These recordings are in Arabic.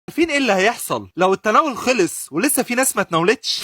عارفين ايه اللي هيحصل لو التناول خلص ولسه في ناس ما تناولتش؟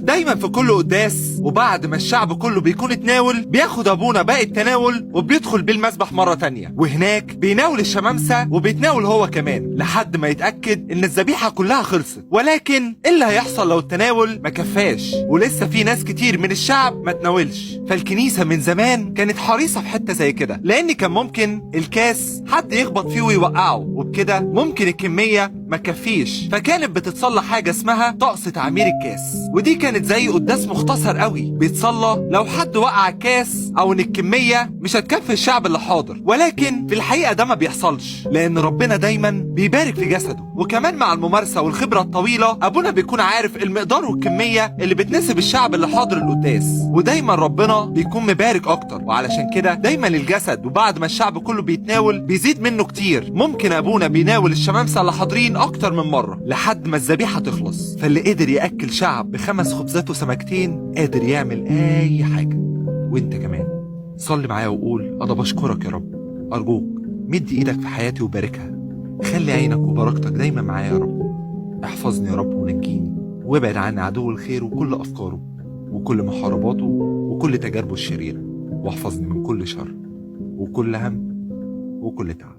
دايما في كل قداس وبعد ما الشعب كله بيكون اتناول بياخد ابونا باقي التناول وبيدخل بيه المسبح مرة تانية، وهناك بيناول الشمامسة وبيتناول هو كمان لحد ما يتأكد ان الذبيحة كلها خلصت. ولكن ايه اللي هيحصل لو التناول ما كفاش ولسه في ناس كتير من الشعب ما تناولش؟ فالكنيسة من زمان كانت حريصة في حتة زي كده، لان كان ممكن الكاس حد يخبط فيه ويوقعه، وبكده ممكن الكمية ما كفيش، فكانت بتتصلى حاجة اسمها طقس تعمير الكاس، ودي كانت زي قداس مختصر قوي بيتصلى لو حد وقع الكاس او ان الكمية مش هتكفي الشعب اللي حاضر. ولكن في الحقيقة ده ما بيحصلش، لان ربنا دايما بيبارك في جسده، وكمان مع الممارسة والخبرة الطويلة ابونا بيكون عارف المقدار والكمية اللي بتناسب الشعب اللي حاضر القداس، ودايما ربنا بيكون مبارك اكتر. وعلشان كده دايما الجسد وبعد ما الشعب كله بيتناول بيزيد منه كتير، ممكن ابونا بيناول الشمامسة اللي حاضرين اكتر من مرة لحد ما الذبيحة تخلص. فاللي قدر ياكل شعب ب5 خبزات وسمكتين قادر يعمل اي حاجة. وانت كمان صلي معايا وقول: انا بشكرك يا رب، ارجوك مد ايدك في حياتي وباركها، خلي عينك وبركتك دايما معايا يا رب، احفظني يا رب ونجيني، وابعد عني عدو الخير وكل افكاره وكل محارباته وكل تجاربه الشريرة، واحفظني من كل شر وكل هم وكل تعب.